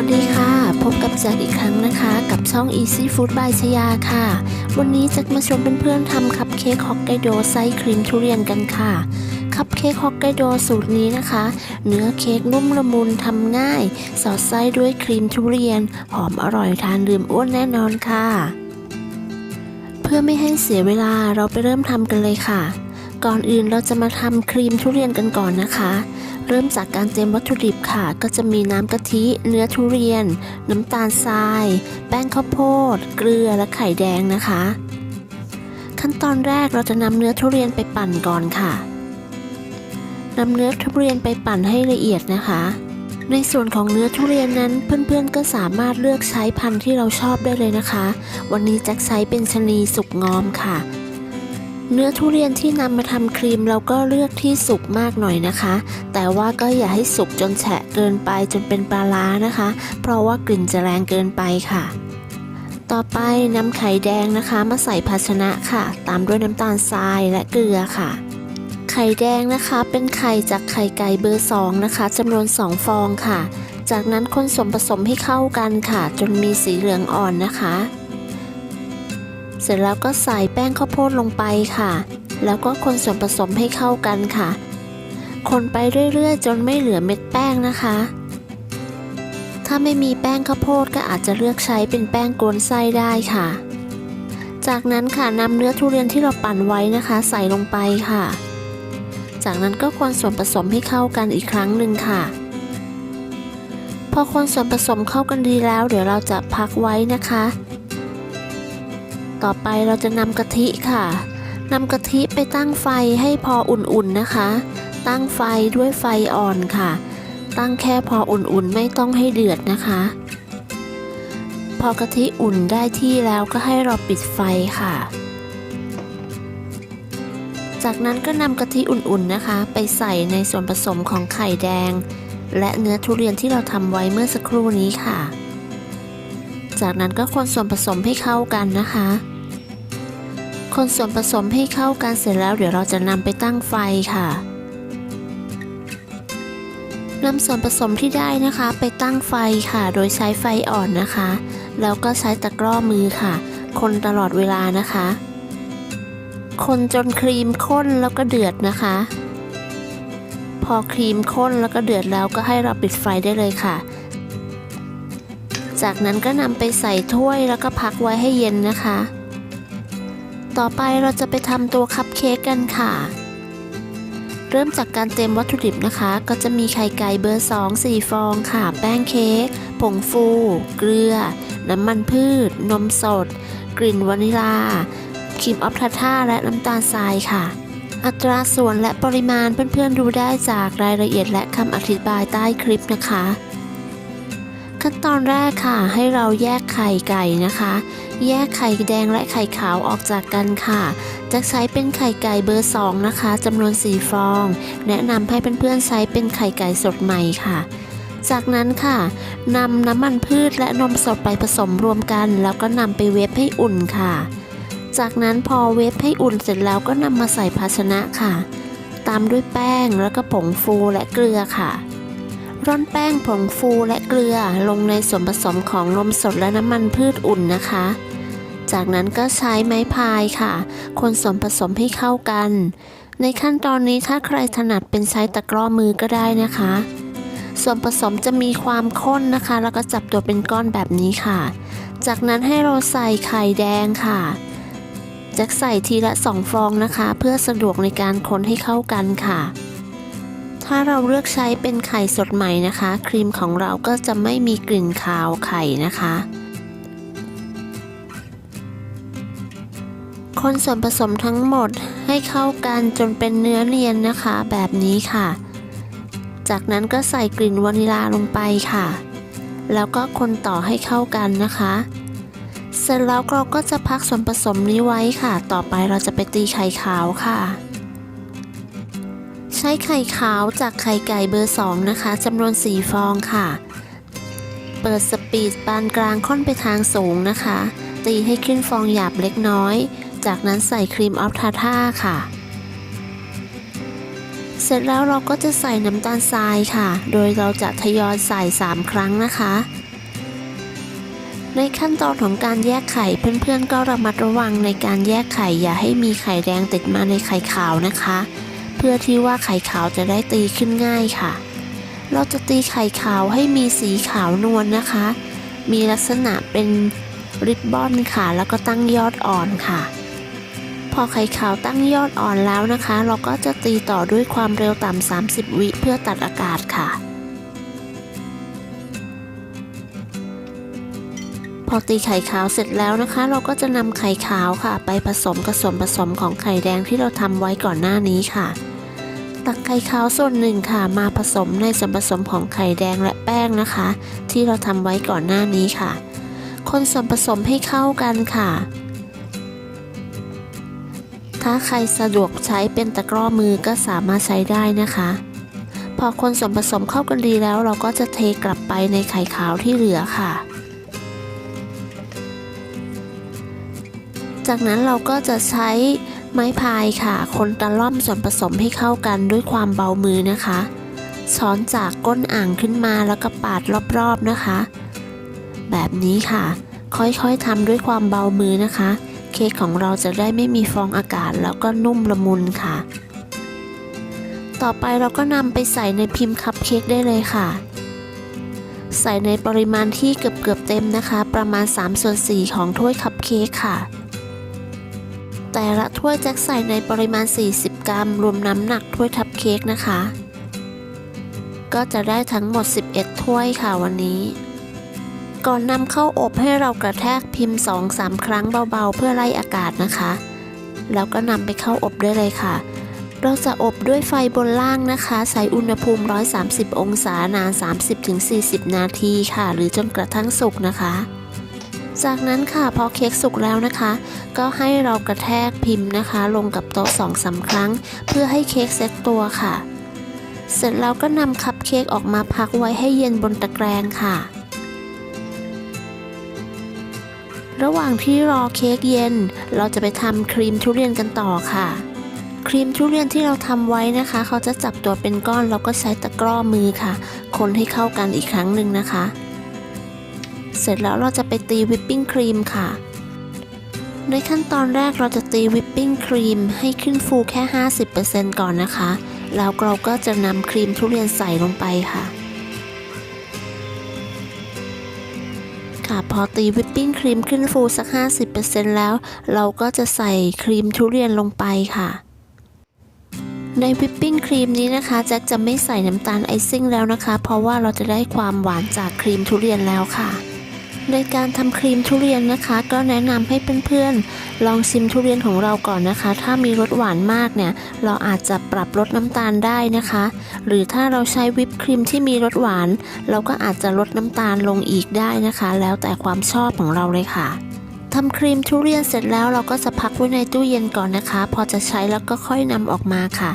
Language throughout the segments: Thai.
วัสดีค่ะพบกับแจ็คอีกครั้งนะคะกับช่อง Easy Food by ชยาค่ะวันนี้แจ็คมาชวนเพื่อนๆทำคัพเค้กฮอกไกโดไส้ครีมทุเรียนกันค่ะคัพเค้กฮอกไกโดสูตรนี้นะคะเนื้อเค้กนุ่มละมุนทำง่ายสอดไส้ด้วยครีมทุเรียนหอมอร่อยทานลืมอ้วนแน่นอนค่ะเพื่อไม่ให้เสียเวลาเราไปเริ่มทำกันเลยค่ะก่อนอื่นเราจะมาทำครีมทุเรียนกันก่อนนะคะเริ่มจากการเตรียมวัตถุดิบค่ะก็จะมีน้ำกะทิเนื้อทุเรียนน้ำตาลทรายแป้งข้าวโพดเกลือและไข่แดงนะคะขั้นตอนแรกเราจะนำเนื้อทุเรียนไปปั่นก่อนค่ะนำเนื้อทุเรียนไปปั่นให้ละเอียดนะคะในส่วนของเนื้อทุเรียนนั้นเพื่อนๆก็สามารถเลือกใช้พันธุ์ที่เราชอบได้เลยนะคะวันนี้แจ็คใช้เป็นชะนีสุกงอมค่ะเนื้อทุเรียนที่นำมาทำครีมเราก็เลือกที่สุกมากหน่อยนะคะแต่ว่าก็อย่าให้สุกจนแฉะเกินไปจนเป็นปลาร้านะคะเพราะว่ากลิ่นจะแรงเกินไปค่ะต่อไปนำไข่แดงนะคะมาใส่ภาชนะค่ะตามด้วยน้ำตาลทรายและเกลือค่ะไข่แดงนะคะเป็นไข่จากไข่ไก่เบอร์2นะคะจำนวน2ฟองค่ะจากนั้นคนส่วนผสมให้เข้ากันค่ะจนมีสีเหลืองอ่อนนะคะเสร็จแล้วก็ใส่แป้งข้าวโพดลงไปค่ะแล้วก็คนส่วนผสมให้เข้ากันค่ะคนไปเรื่อยๆจนไม่เหลือเม็ดแป้งนะคะถ้าไม่มีแป้งข้าวโพดก็อาจจะเลือกใช้เป็นแป้งกวนไส้ได้ค่ะจากนั้นค่ะนำเนื้อทุเรียนที่เราปั่นไว้นะคะใส่ลงไปค่ะจากนั้นก็คนส่วนผสมให้เข้ากันอีกครั้งหนึ่งค่ะพอคนส่วนผสมเข้ากันดีแล้วเดี๋ยวเราจะพักไว้นะคะต่อไปเราจะนำกะทิค่ะนำกะทิไปตั้งไฟให้พออุ่นๆนะคะตั้งไฟด้วยไฟอ่อนค่ะตั้งแค่พออุ่นๆไม่ต้องให้เดือดนะคะพอกะทิอุ่นได้ที่แล้วก็ให้เราปิดไฟค่ะจากนั้นก็นำกะทิอุ่นๆนะคะไปใส่ในส่วนผสมของไข่แดงและเนื้อทุเรียนที่เราทำไว้เมื่อสักครู่นี้ค่ะจากนั้นก็คนส่วนผสมให้เข้ากันนะคะคนส่วนผสมให้เข้ากันเสร็จแล้วเดี๋ยวเราจะนำไปตั้งไฟค่ะนำส่วนผสมที่ได้นะคะไปตั้งไฟค่ะโดยใช้ไฟอ่อนนะคะแล้วก็ใช้ตะกร้อมือค่ะคนตลอดเวลานะคะคนจนครีมข้นแล้วก็เดือดนะคะพอครีมข้นแล้วก็เดือดแล้วก็ให้เราปิดไฟได้เลยค่ะจากนั้นก็นำไปใส่ถ้วยแล้วก็พักไว้ให้เย็นนะคะต่อไปเราจะไปทำตัวคัพเค้กกันค่ะเริ่มจากการเตรียมวัตถุดิบนะคะก็จะมีไข่ไก่เบอร์2 4 ฟองค่ะแป้งเค้กผงฟูเกลือน้ำมันพืชนมสดกลิ่นวานิลาครีมออฟทาท่าและน้ำตาลทรายค่ะอัตราส่วนและปริมาณเพื่อนๆดูได้จากรายละเอียดและคำอธิบายใต้คลิปนะคะขั้นตอนแรกค่ะให้เราแยกไข่ไก่นะคะแยกไข่แดงและไข่ขาวออกจากกันค่ะจะใช้เป็นไข่ไก่เบอร์2นะคะจำนวน4ฟองแนะนำให้เพื่อนๆใช้เป็นไข่ไก่สดใหม่ค่ะจากนั้นค่ะนำน้ำมันพืชและนมสดไปผสมรวมกันแล้วก็นำไปเวฟให้อุ่นค่ะจากนั้นพอเวฟให้อุ่นเสร็จแล้วก็นำมาใส่ภาชนะค่ะตามด้วยแป้งแล้วก็ผงฟูและเกลือค่ะร่อนแป้งผงฟูและเกลือลงในส่วนผสมของนมสดและน้ำมันพืชอุ่นนะคะจากนั้นก็ใช้ไม้พายค่ะคนส่วนผสมให้เข้ากันในขั้นตอนนี้ถ้าใครถนัดเป็นใช้ตะกร้อมือก็ได้นะคะส่วนผสมจะมีความข้นนะคะแล้วก็จับตัวเป็นก้อนแบบนี้ค่ะจากนั้นให้เราใส่ไข่แดงค่ะจะใส่ทีละ2ฟองนะคะเพื่อสะดวกในการคนให้เข้ากันค่ะถ้าเราเลือกใช้เป็นไข่สดใหม่นะคะครีมของเราก็จะไม่มีกลิ่นคาวไข่นะคะคนส่วนผสมทั้งหมดให้เข้ากันจนเป็นเนื้อเนียนนะคะแบบนี้ค่ะจากนั้นก็ใส่กลิ่นวานิลาลงไปค่ะแล้วก็คนต่อให้เข้ากันนะคะเสร็จแล้วเราก็จะพักส่วนผสมนี้ไว้ค่ะต่อไปเราจะไปตีไข่ขาวค่ะใช้ไข่ขาวจากไข่ไก่เบอร์2นะคะจำนวน4ฟองค่ะเปิดสปีดปานกลางค่อนไปทางสูงนะคะตีให้ขึ้นฟองหยาบเล็กน้อยจากนั้นใส่ครีมออฟทาท่าค่ะเสร็จแล้วเราก็จะใส่น้ำตาลทรายค่ะโดยเราจะทยอยใส่3ครั้งนะคะ ในขั้นตอนของการแยกไข่เพื่อนๆก็ระมัดระวังในการแยกไข่อย่าให้มีไข่แดงติดมาในไข่ขาวนะคะเพื่อที่ว่าไข่ขาวจะได้ตีขึ้นง่ายค่ะเราจะตีไข่ขาวให้มีสีขาวนวลนะคะมีลักษณะเป็นริบบอนค่ะแล้วก็ตั้งยอดอ่อนค่ะพอไข่ขาวตั้งยอดอ่อนแล้วนะคะเราก็จะตีต่อด้วยความเร็วต่ำ30 วิเพื่อตัดอากาศค่ะพอตีไข่ขาวเสร็จแล้วนะคะเราก็จะนำไข่ขาวค่ะไปผสมกับส่วนผสมของไข่แดงที่เราทำไว้ก่อนหน้านี้ค่ะตักไข่ขาวส่วนหนึ่งค่ะมาผสมในส่วนผสมของไข่แดงและแป้งนะคะที่เราทำไว้ก่อนหน้านี้ค่ะคนส่วนผสมให้เข้ากันค่ะถ้าใครสะดวกใช้เป็นตะกร้อมือก็สามารถใช้ได้นะคะพอคนส่วนผสมเข้ากันดีแล้วเราก็จะเทกลับไปในไข่ขาวที่เหลือค่ะจากนั้นเราก็จะใช้ไม้พายค่ะคนตะล่อมส่วนผสมให้เข้ากันด้วยความเบามือนะคะช้อนจากก้นอ่างขึ้นมาแล้วก็ปาดรอบๆนะคะแบบนี้ค่ะค่อยๆทำด้วยความเบามือนะคะเค้กของเราจะได้ไม่มีฟองอากาศแล้วก็นุ่มละมุนค่ะต่อไปเราก็นำไปใส่ในพิมพ์คัพเค้กได้เลยค่ะใส่ในปริมาณที่เกือบเต็มนะคะประมาณ3/4ของถ้วยคัพเค้กค่ะแต่ละถ้วยแจ็คใส่ในปริมาณ40 กรัมรวมน้ำหนักถ้วยคัพเค้กนะคะก็จะได้ทั้งหมด11ถ้วยค่ะวันนี้ก่อนนำเข้าอบให้เรากระแทกพิมพ์ 2-3 ครั้งเบาๆเพื่อไล่อากาศนะคะแล้วก็นำไปเข้าอบได้เลยค่ะเราจะอบด้วยไฟบนล่างนะคะใส่อุณหภูมิ130 องศานาน 30-40 นาทีค่ะหรือจนกระทั่งสุกนะคะจากนั้นค่ะพอเค้กสุกแล้วนะคะก็ให้เรากระแทกพิมพ์นะคะลงกับโต๊ะ 2-3 ครั้งเพื่อให้เค้กเซ็ตตัวค่ะเสร็จแล้วก็นำคัพเค้กออกมาพักไว้ให้เย็นบนตะแกรงค่ะระหว่างที่รอเค้กเย็นเราจะไปทำครีมทุเรียนกันต่อค่ะครีมทุเรียนที่เราทำไว้นะคะเขาจะจับตัวเป็นก้อนเราก็ใช้ตะกร้อมือค่ะคนให้เข้ากันอีกครั้งหนึ่งนะคะเสร็จแล้วเราจะไปตีวิปปิ้งครีมค่ะในขั้นตอนแรกเราจะตีวิปปิ้งครีมให้ขึ้นฟูแค่ 50% ก่อนนะคะแล้วเราก็จะนำครีมทุเรียนใส่ลงไปค่ะพอตีวิปปิ้งครีมขึ้นฟูสัก 50% แล้วเราก็จะใส่ครีมทุเรียนลงไปค่ะในวิปปิ้งครีมนี้นะคะแจ็คจะไม่ใส่น้ำตาลไอซิ่งแล้วนะคะเพราะว่าเราจะได้ความหวานจากครีมทุเรียนแล้วค่ะในการทำครีมทุเรียนนะคะก็แนะนำให้เพื่อนๆลองชิมทุเรียนของเราก่อนนะคะถ้ามีรสหวานมากเนี่ยเราอาจจะปรับลดน้ำตาลได้นะคะหรือถ้าเราใช้วิปครีมที่มีรสหวานเราก็อาจจะลดน้ำตาลลงอีกได้นะคะแล้วแต่ความชอบของเราเลยค่ะทำครีมทุเรียนเสร็จแล้วเราก็จะพักไว้ในตู้เย็นก่อนนะคะพอจะใช้แล้วก็ค่อยนำออกมาค่ะ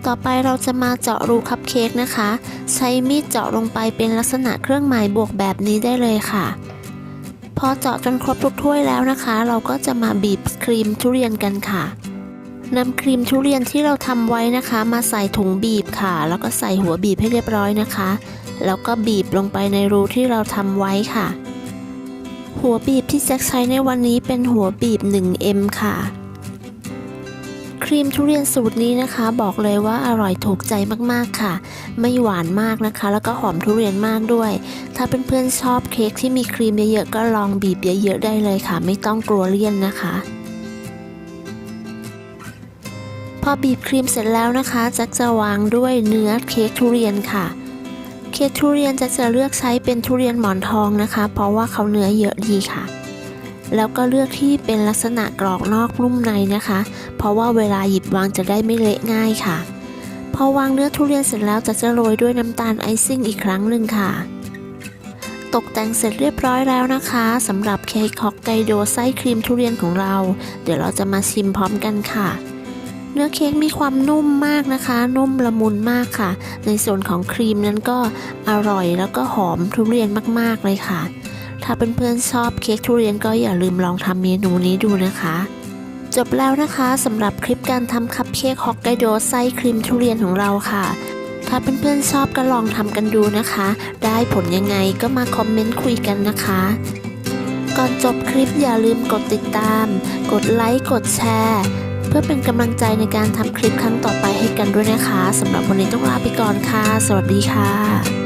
ต่อไปเราจะมาเจาะรูคัพเค้กนะคะใช้มีดเจาะลงไปเป็นลักษณะเครื่องหมายบวกแบบนี้ได้เลยค่ะพอเจาะจนครบทุกถ้วยแล้วนะคะเราก็จะมาบีบครีมทุเรียนกันค่ะนำครีมทุเรียนที่เราทำไว้นะคะมาใส่ถุงบีบค่ะแล้วก็ใส่หัวบีบให้เรียบร้อยนะคะแล้วก็บีบลงไปในรูที่เราทำไว้ค่ะหัวบีบที่แจ็คใช้ในวันนี้เป็นหัวบีบ 1M ค่ะครีมทุเรียนสูตรนี้นะคะบอกเลยว่าอร่อยถูกใจมากๆค่ะไม่หวานมากนะคะแล้วก็หอมทุเรียนมากด้วยถ้าเพื่อนๆชอบเค้กที่มีครีมเยอะๆก็ลองบีบเยอะๆได้เลยค่ะไม่ต้องกลัวเลี่ยนนะคะพอบีบครีมเสร็จแล้วนะคะแจ็คจะวางด้วยเนื้อเค้กทุเรียนค่ะเค้กทุเรียนแจ็คจะเลือกใช้เป็นทุเรียนหมอนทองนะคะเพราะว่าเขาเนื้อเยอะดีค่ะแล้วก็เลือกที่เป็นลักษณะกรอบนอกนุ่มในนะคะเพราะว่าเวลาหยิบวางจะได้ไม่เละง่ายค่ะพอวางเนื้อทุเรียนเสร็จแล้วจะโรยด้วยน้ำตาลไอซิ่งอีกครั้งหนึ่งค่ะตกแต่งเสร็จเรียบร้อยแล้วนะคะสำหรับเค้กฮอกไกโดไส้ครีมทุเรียนของเราเดี๋ยวเราจะมาชิมพร้อมกันค่ะเนื้อเค้กมีความนุ่มมากนะคะนุ่มละมุนมากค่ะในส่วนของครีมนั้นก็อร่อยแล้วก็หอมทุเรียนมากๆเลยค่ะถ้าเพื่อนๆชอบเค้กทุเรียนก็อย่าลืมลองทำเมนูนี้ดูนะคะจบแล้วนะคะสำหรับคลิปการทำคัพเค้กฮอกไกโดไส้ครีมทุเรียนของเราค่ะถ้าเพื่อนๆชอบก็ลองทำกันดูนะคะได้ผลยังไงก็มาคอมเมนต์คุยกันนะคะ ก่อนจบคลิปอย่าลืมกดติดตาม กดไลค์ กดแชร์ เพื่อเป็นกำลังใจในการทำคลิปครั้งต่อไปให้กันด้วยนะคะสำหรับวันนี้ต้องลาไปก่อนค่ะ สวัสดีค่ะ